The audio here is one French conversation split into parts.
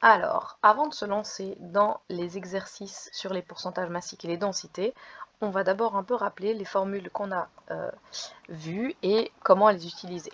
Alors, avant de se lancer dans les exercices sur les pourcentages massiques et les densités, on va d'abord un peu rappeler les formules qu'on a vues et comment les utiliser.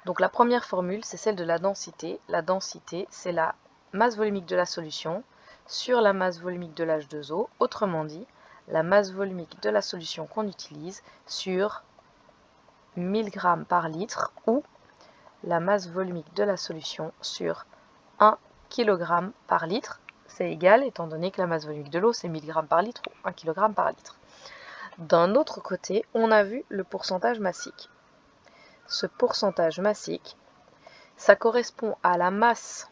Donc la première formule, c'est celle de la densité. La densité, c'est la masse volumique de la solution sur la masse volumique de l'H2O. Autrement dit, la masse volumique de la solution qu'on utilise sur 1000 g par litre ou la masse volumique de la solution sur 1 kg par litre. C'est égal étant donné que la masse volumique de l'eau, c'est 1000 g par litre ou 1 kg par litre. D'un autre côté, on a vu le pourcentage massique. Ce pourcentage massique, ça correspond à la masse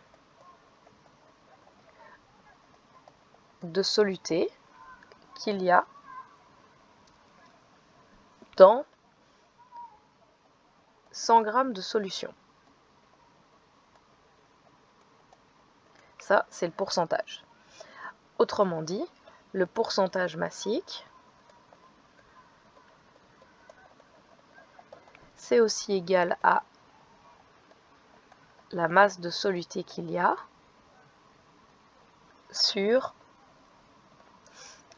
de soluté qu'il y a dans 100 g de solution. Ça, c'est le pourcentage. Autrement dit, le pourcentage massique, c'est aussi égal à la masse de soluté qu'il y a sur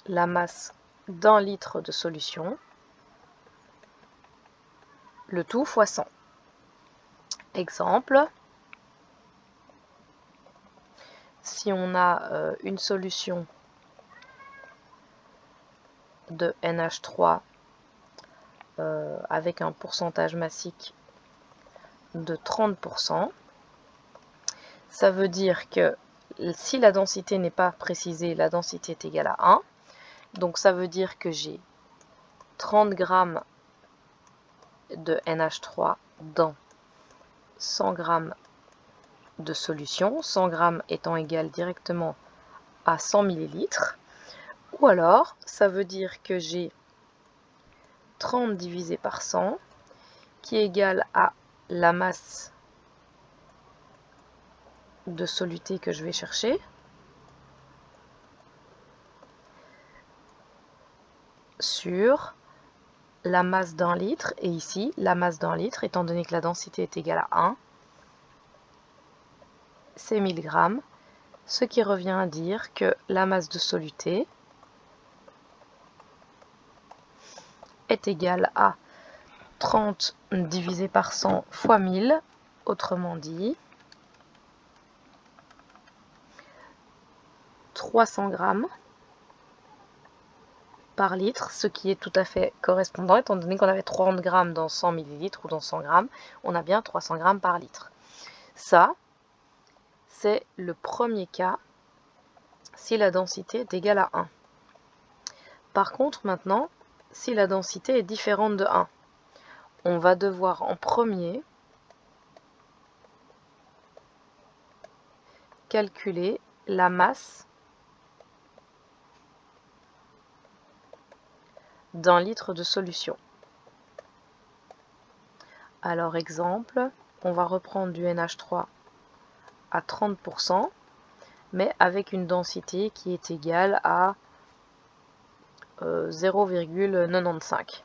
la masse d'un litre de solution, le tout fois 100. Exemple, si on a une solution de NH3 avec un pourcentage massique de 30%, ça veut dire que si la densité n'est pas précisée, la densité est égale à 1. Donc ça veut dire que j'ai 30 g de NH3 dans 100 g de solution, 100 g étant égal directement à 100 ml. Ou alors, ça veut dire que j'ai 30 divisé par 100 qui est égal à la masse de soluté que je vais chercher sur la masse d'un litre. Et ici, la masse d'un litre, étant donné que la densité est égale à 1, c'est 1000 g, ce qui revient à dire que la masse de soluté est égale à 30 divisé par 100 fois 1000, autrement dit 300 g par litre, ce qui est tout à fait correspondant, étant donné qu'on avait 30 g dans 100 ml ou dans 100 g, on a bien 300 g par litre. Ça, c'est le premier cas si la densité est égale à 1. Par contre, maintenant, si la densité est différente de 1, on va devoir en premier calculer la masse d'un litre de solution. Alors exemple, on va reprendre du NH3 à 30%, mais avec une densité qui est égale à 0,95.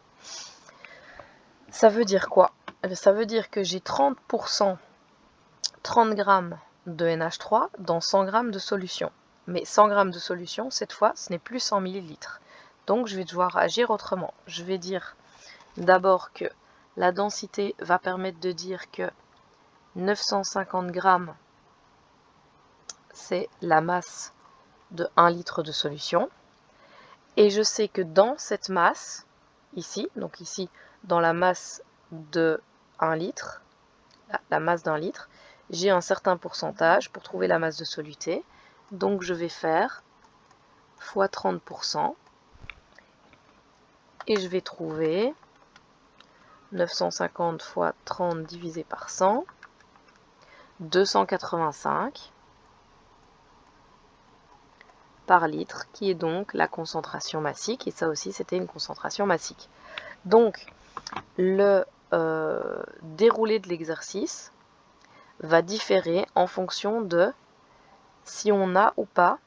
Ça veut dire quoi? Ça veut dire que j'ai 30%, 30 g de NH3 dans 100 g de solution. Mais 100 g de solution, cette fois, ce n'est plus 100 ml. Donc je vais devoir agir autrement. Je vais dire d'abord que la densité va permettre de dire que 950 g, c'est la masse de 1 litre de solution. Et je sais que dans cette masse, ici, donc ici, dans la masse de 1 litre, la masse d'un litre, j'ai un certain pourcentage pour trouver la masse de soluté. Donc je vais faire fois 30% et je vais trouver 950 fois 30 divisé par 100, 285 par litre, qui est donc la concentration massique, et ça aussi c'était une concentration massique. Donc le déroulé de l'exercice va différer en fonction de si on a ou pas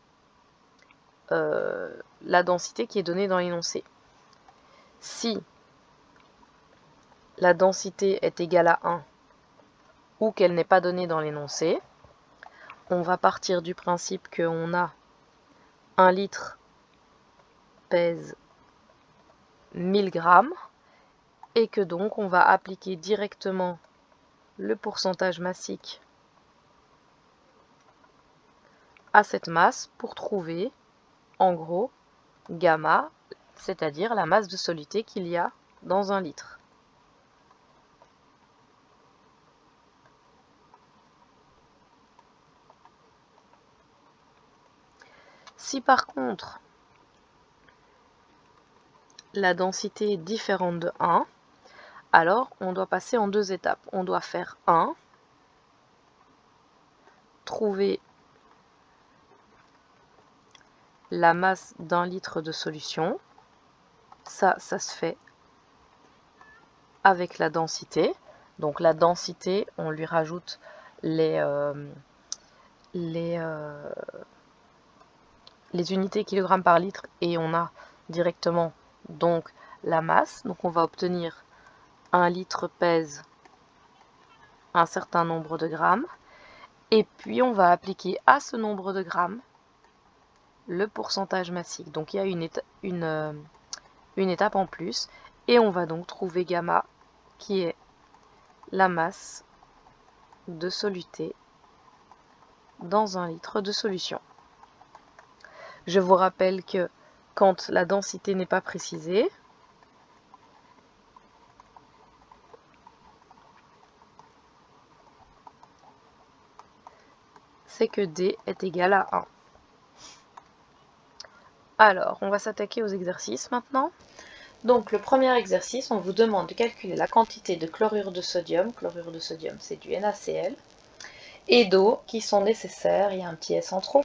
la densité qui est donnée dans l'énoncé. Si la densité est égale à 1 ou qu'elle n'est pas donnée dans l'énoncé, on va partir du principe qu'on a 1 litre pèse 1000 grammes et que donc on va appliquer directement le pourcentage massique à cette masse pour trouver en gros gamma, c'est-à-dire la masse de soluté qu'il y a dans 1 litre. Si par contre la densité est différente de 1, alors on doit passer en 2 étapes. On doit faire 1, trouver la masse d'1 litre de solution. Ça se fait avec la densité. Donc la densité, on lui rajoute les unités kilogrammes par litre et on a directement donc la masse. Donc on va obtenir 1 litre pèse un certain nombre de grammes. Et puis on va appliquer à ce nombre de grammes le pourcentage massique. Donc il y a une étape en plus. Et on va donc trouver gamma qui est la masse de soluté dans 1 litre de solution. Je vous rappelle que quand la densité n'est pas précisée, c'est que D est égal à 1. Alors, on va s'attaquer aux exercices maintenant. Donc, le premier exercice, on vous demande de calculer la quantité de chlorure de sodium c'est du NaCl, et d'eau qui sont nécessaires, il y a un petit S en trop,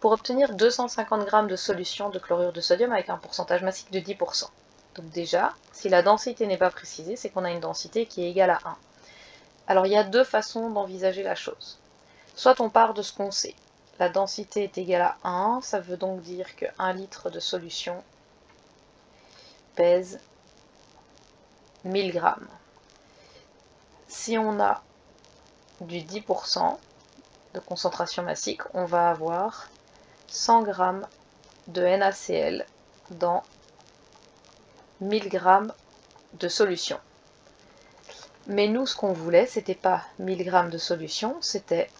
pour obtenir 250 g de solution de chlorure de sodium avec un pourcentage massique de 10%. Donc déjà, si la densité n'est pas précisée, c'est qu'on a une densité qui est égale à 1. Alors il y a 2 façons d'envisager la chose. Soit on part de ce qu'on sait. La densité est égale à 1, ça veut donc dire que 1 litre de solution pèse 1000 grammes. Si on a du 10% de concentration massique, on va avoir 100 g de NaCl dans 1000 g de solution. Mais nous, ce qu'on voulait, c'était pas 1000 g de solution, c'était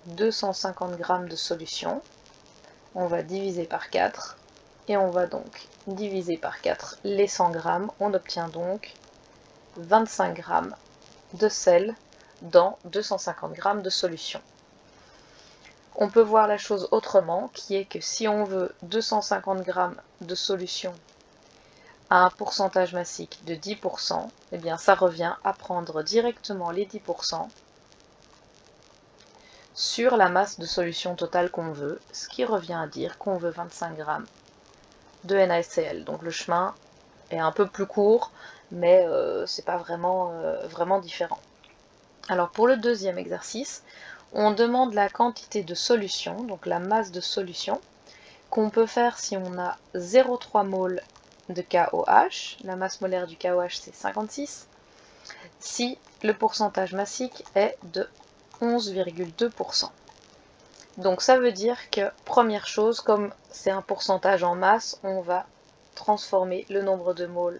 250 g de solution. On va diviser par 4 et on va donc diviser par 4 les 100 g. On obtient donc 25 g de sel dans 250 g de solution. On peut voir la chose autrement, qui est que si on veut 250 g de solution à un pourcentage massique de 10%, eh bien ça revient à prendre directement les 10% sur la masse de solution totale qu'on veut, ce qui revient à dire qu'on veut 25 g de NaCl. Donc le chemin est un peu plus court, mais c'est pas vraiment différent. Alors pour le deuxième exercice, on demande la quantité de solution, donc la masse de solution, qu'on peut faire si on a 0,3 mol de KOH, la masse molaire du KOH c'est 56, si le pourcentage massique est de 11,2%. Donc ça veut dire que, première chose, comme c'est un pourcentage en masse, on va transformer le nombre de moles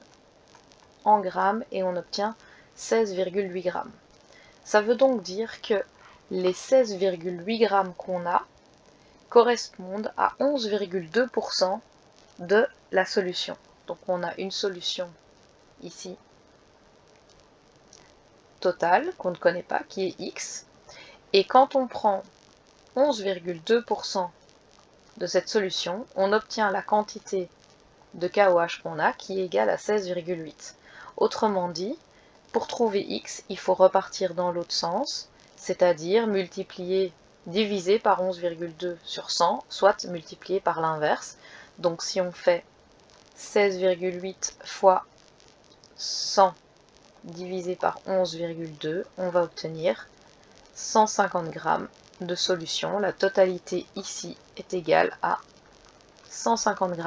en grammes et on obtient 16,8 grammes. Ça veut donc dire que les 16,8 grammes qu'on a correspondent à 11,2% de la solution. Donc on a une solution ici totale qu'on ne connaît pas, qui est X. Et quand on prend 11,2% de cette solution, on obtient la quantité de KOH qu'on a, qui est égale à 16,8. Autrement dit, pour trouver X, il faut repartir dans l'autre sens, c'est-à-dire diviser par 11,2 sur 100, soit multiplier par l'inverse. Donc si on fait 16,8 fois 100 divisé par 11,2, on va obtenir 150 g de solution. La totalité ici est égale à 150 g.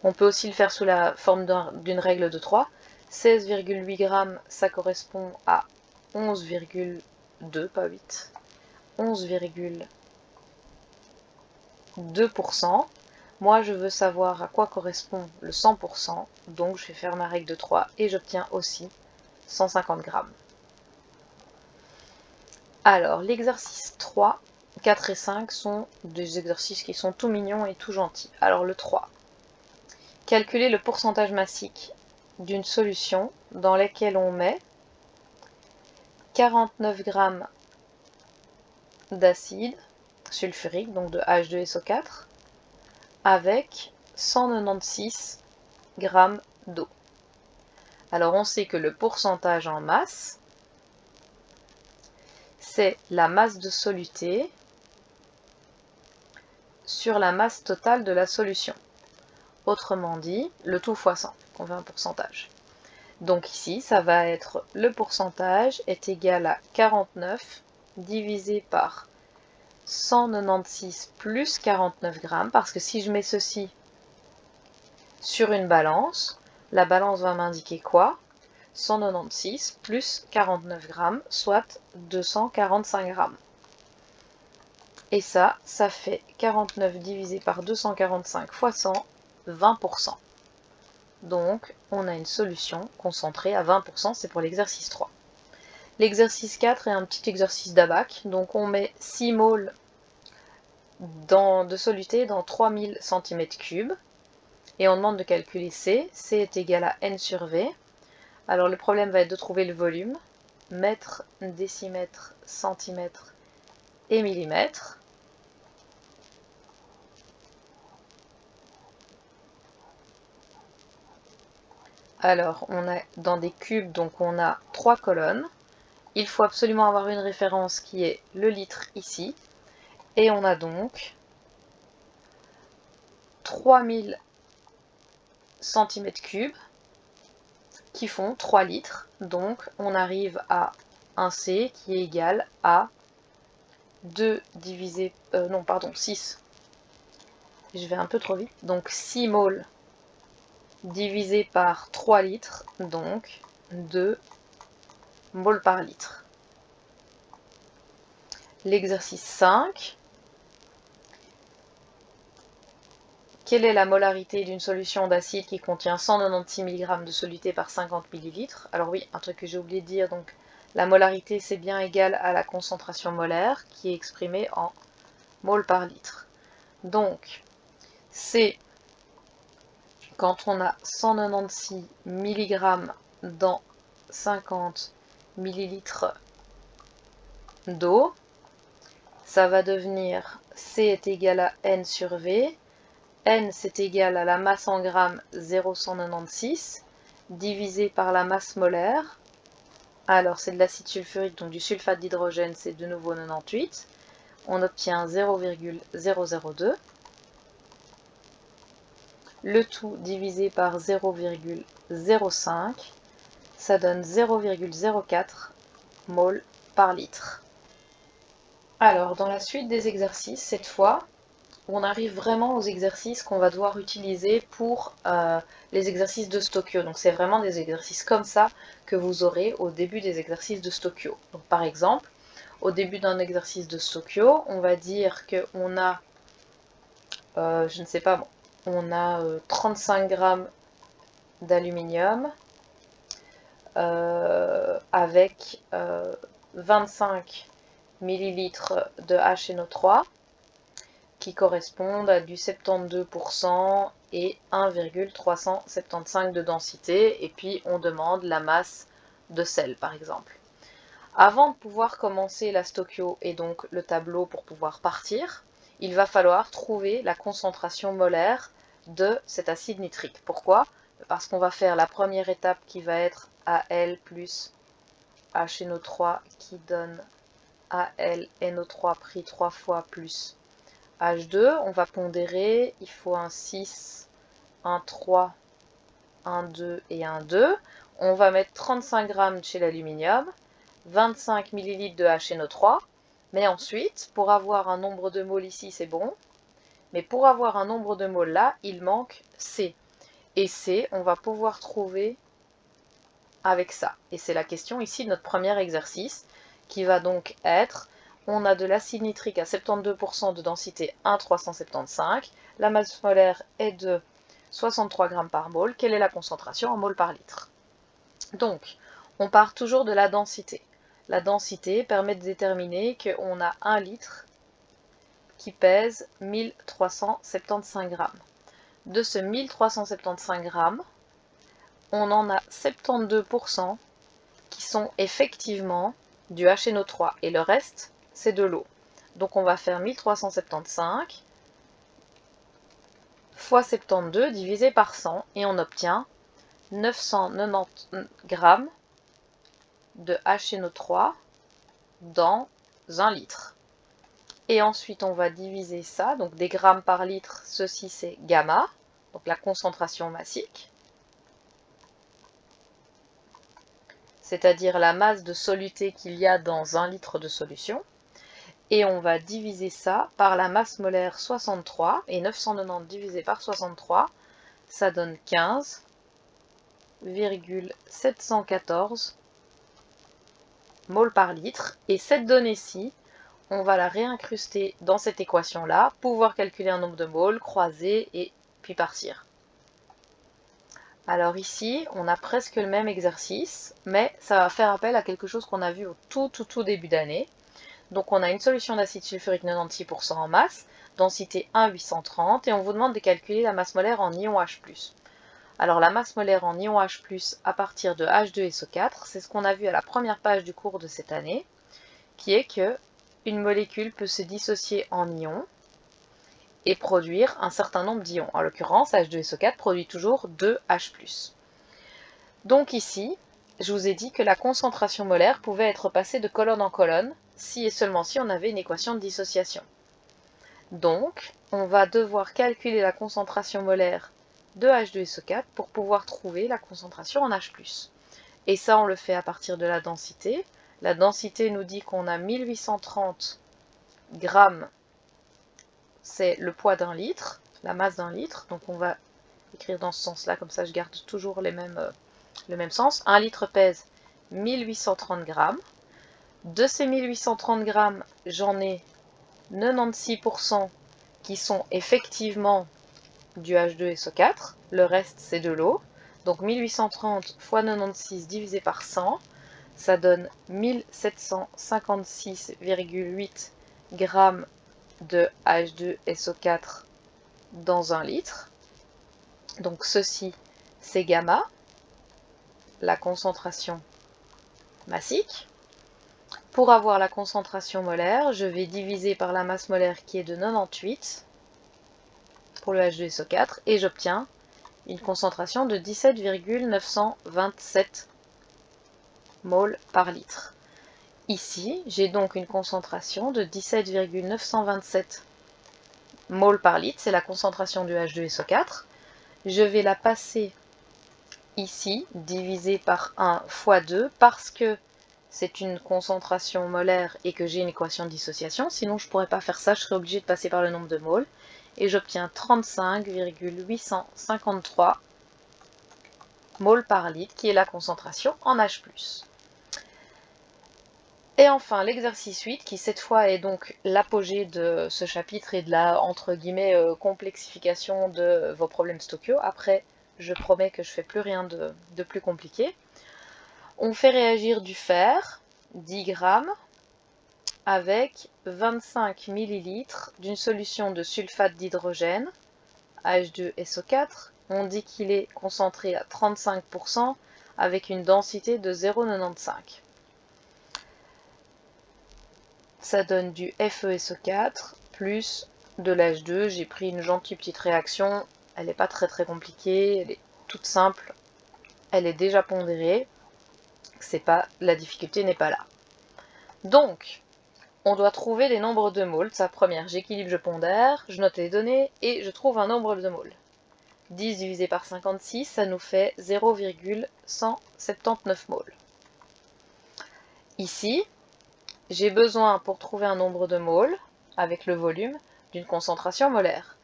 On peut aussi le faire sous la forme d'une règle de 3. 16,8 g, ça correspond à 11,2 2, pas 8, 11,2%. Moi, je veux savoir à quoi correspond le 100%, donc je vais faire ma règle de 3 et j'obtiens aussi 150 grammes. Alors, l'exercice 3, 4 et 5 sont des exercices qui sont tout mignons et tout gentils. Alors, le 3. Calculer le pourcentage massique d'une solution dans laquelle on met 49 g d'acide sulfurique, donc de H2SO4, avec 196 g d'eau. Alors on sait que le pourcentage en masse, c'est la masse de soluté sur la masse totale de la solution. Autrement dit, le tout fois 100, on fait un pourcentage. Donc ici, ça va être le pourcentage est égal à 49 divisé par 196 plus 49 grammes, parce que si je mets ceci sur une balance, la balance va m'indiquer quoi? 196 plus 49 grammes, soit 245 grammes. Et ça fait 49 divisé par 245 fois 100, 20%. Donc, on a une solution concentrée à 20%, c'est pour l'exercice 3. L'exercice 4 est un petit exercice d'abac, donc on met 6 moles de soluté dans 3000 cm3, et on demande de calculer C. C est égal à N sur V. Alors le problème va être de trouver le volume, mètre, décimètre, centimètre et millimètre. Alors, on a dans des cubes, donc on a 3 colonnes. Il faut absolument avoir une référence qui est le litre ici. Et on a donc 3000 cm3 qui font 3 litres. Donc, on arrive à un C qui est égal à 2 divisé... non, pardon, 6. Je vais un peu trop vite. Donc, 6 moles divisé par 3 litres, donc 2 moles par litre. L'exercice 5. Quelle est la molarité d'une solution d'acide qui contient 196 mg de soluté par 50 ml? Alors oui, un truc que j'ai oublié de dire, donc la molarité c'est bien égal à la concentration molaire qui est exprimée en moles par litre. Donc, c'est quand on a 196 mg dans 50 ml d'eau, ça va devenir C est égal à N sur V. N c'est égal à la masse en grammes 0,196 divisé par la masse molaire. Alors c'est de l'acide sulfurique, donc du sulfate d'hydrogène, c'est de nouveau 98. On obtient 0,002. Le tout divisé par 0,05, ça donne 0,04 mol par litre. Alors, dans la suite des exercices, cette fois, on arrive vraiment aux exercices qu'on va devoir utiliser pour les exercices de Stoichio. Donc, c'est vraiment des exercices comme ça que vous aurez au début des exercices de Stoichio. Donc, par exemple, au début d'un exercice de Stoichio, on va dire qu'on a, je ne sais pas, bon, on a 35 grammes d'aluminium avec 25 millilitres de HNO3 qui correspondent à du 72% et 1,375 de densité. Et puis on demande la masse de sel par exemple. Avant de pouvoir commencer la Stoichio et donc le tableau pour pouvoir partir, il va falloir trouver la concentration molaire de cet acide nitrique. Pourquoi? Parce qu'on va faire la première étape qui va être Al plus HNO3 qui donne AlNO3 pris 3 fois plus H2. On va pondérer, il faut un 6, un 3, un 2 et un 2. On va mettre 35 grammes chez l'aluminium, 25 ml de HNO3. Mais ensuite, pour avoir un nombre de moles ici, c'est bon. Mais pour avoir un nombre de moles là, il manque C. Et C, on va pouvoir trouver avec ça. Et c'est la question ici de notre premier exercice, qui va donc être, on a de l'acide nitrique à 72% de densité 1,375, la masse molaire est de 63 g par mol. Quelle est la concentration en mol par litre? Donc, on part toujours de la densité. La densité permet de déterminer qu'on a 1 litre qui pèse 1375 g. De ce 1375 g, on en a 72% qui sont effectivement du HNO3 et le reste, c'est de l'eau. Donc on va faire 1375 fois 72 divisé par 100 et on obtient 990 g de HNO3 dans 1 litre. Et ensuite on va diviser ça, donc des grammes par litre, ceci c'est gamma, donc la concentration massique, c'est-à-dire la masse de soluté qu'il y a dans 1 litre de solution. Et on va diviser ça par la masse molaire 63, et 990 divisé par 63, ça donne 15,714 mol par litre. Et cette donnée-ci, on va la réincruster dans cette équation-là, pouvoir calculer un nombre de moles, croiser et puis partir. Alors ici, on a presque le même exercice, mais ça va faire appel à quelque chose qu'on a vu au tout début d'année. Donc on a une solution d'acide sulfurique 96% en masse, densité 1,830, et on vous demande de calculer la masse molaire en ion H+. Alors la masse molaire en ion H+, à partir de H2SO4, c'est ce qu'on a vu à la première page du cours de cette année, qui est que une molécule peut se dissocier en ions et produire un certain nombre d'ions. En l'occurrence, H2SO4 produit toujours 2H+. Donc ici, je vous ai dit que la concentration molaire pouvait être passée de colonne en colonne, si et seulement si on avait une équation de dissociation. Donc, on va devoir calculer la concentration molaire de H2SO4 pour pouvoir trouver la concentration en H+. Et ça, on le fait à partir de la densité. La densité nous dit qu'on a 1830 grammes, c'est le poids d'un litre, la masse d'un litre. Donc on va écrire dans ce sens-là, comme ça je garde toujours le même sens. 1 litre pèse 1830 grammes. De ces 1830 grammes, j'en ai 96% qui sont effectivement du H2SO4. Le reste, c'est de l'eau. Donc 1830 fois 96 divisé par 100, ça donne 1756,8 grammes de H2SO4 dans 1 litre. Donc ceci, c'est gamma, la concentration massique. Pour avoir la concentration molaire, je vais diviser par la masse molaire qui est de 98 pour le H2SO4 et j'obtiens une concentration de 17,927 mol par litre. Ici, j'ai donc une concentration de 17,927 mol par litre, c'est la concentration du H2SO4. Je vais la passer ici, divisée par 1 fois 2, parce que c'est une concentration molaire et que j'ai une équation de dissociation. Sinon, je ne pourrais pas faire ça, je serais obligée de passer par le nombre de moles. Et j'obtiens 35,853 mol par litre, qui est la concentration en H+. Et enfin, l'exercice 8, qui cette fois est donc l'apogée de ce chapitre et de la, entre guillemets, complexification de vos problèmes stoichio. Après, je promets que je ne fais plus rien de plus compliqué. On fait réagir du fer, 10 grammes, avec 25 ml d'une solution de sulfate d'hydrogène, H2SO4. On dit qu'il est concentré à 35% avec une densité de 0,95. Ça donne du FeSO4 plus de l'H2. J'ai pris une gentille petite réaction. Elle n'est pas très compliquée, elle est toute simple. Elle est déjà pondérée. La difficulté n'est pas là. Donc, on doit trouver les nombres de moles. Sa première, j'équilibre, je pondère, je note les données et je trouve un nombre de moles. 10 divisé par 56, ça nous fait 0,179 moles. Ici, j'ai besoin, pour trouver un nombre de moles, avec le volume, d'une concentration molaire.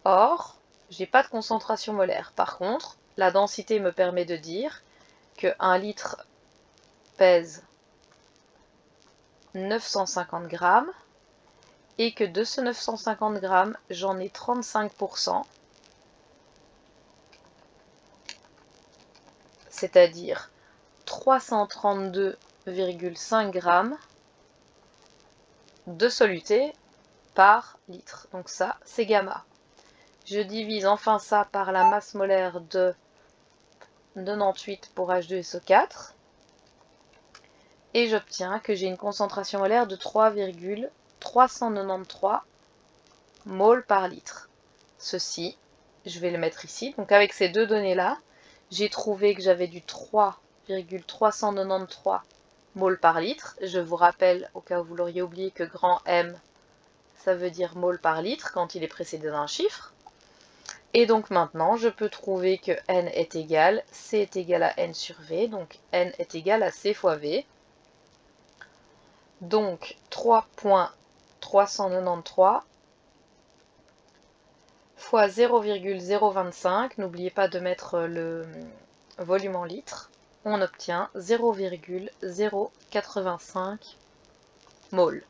Or, j'ai pas de concentration molaire. Par contre, la densité me permet de dire que 1 litre pèse 950 grammes et que de ce 950 grammes, j'en ai 35%, c'est-à-dire 332,5 grammes de soluté par litre. Donc ça, c'est gamma. Je divise enfin ça par la masse molaire de 98 pour H2SO4 et j'obtiens que j'ai une concentration molaire de 3,393 moles par litre. Ceci, je vais le mettre ici. Donc avec ces deux données-là, j'ai trouvé que j'avais du 3,393 moles par litre. Je vous rappelle, au cas où vous l'auriez oublié, que grand M, ça veut dire moles par litre quand il est précédé d'un chiffre. Et donc maintenant, je peux trouver que N est égal, C est égal à N sur V, donc N est égal à C fois V. Donc 3,393 fois 0,025, n'oubliez pas de mettre le volume en litres, on obtient 0,085 moles.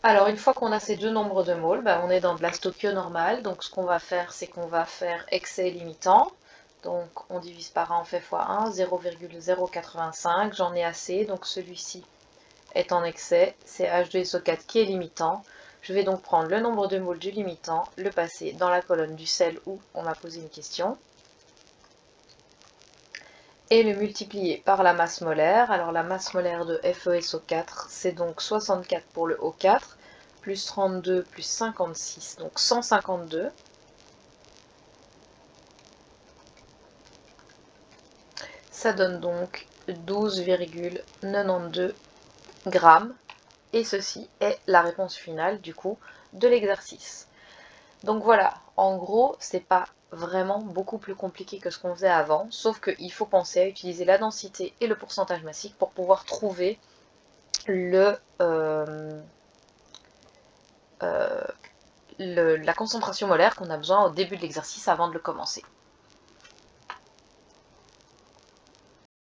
Alors une fois qu'on a ces deux nombres de moles, on est dans de la stoichio normale, donc ce qu'on va faire, c'est qu'on va faire excès limitant, donc on divise par 1, on fait fois 1, 0,085, j'en ai assez, donc celui-ci est en excès, c'est H2SO4 qui est limitant. Je vais donc prendre le nombre de moles du limitant, le passer dans la colonne du celle où on m'a posé une question, et le multiplier par la masse molaire. Alors la masse molaire de FeSO4, c'est donc 64 pour le O4, plus 32 plus 56, donc 152. Ça donne donc 12,92 grammes. Et ceci est la réponse finale du coup de l'exercice. Donc voilà, en gros, c'est pas vraiment beaucoup plus compliqué que ce qu'on faisait avant, sauf qu'il faut penser à utiliser la densité et le pourcentage massique pour pouvoir trouver la concentration molaire qu'on a besoin au début de l'exercice avant de le commencer.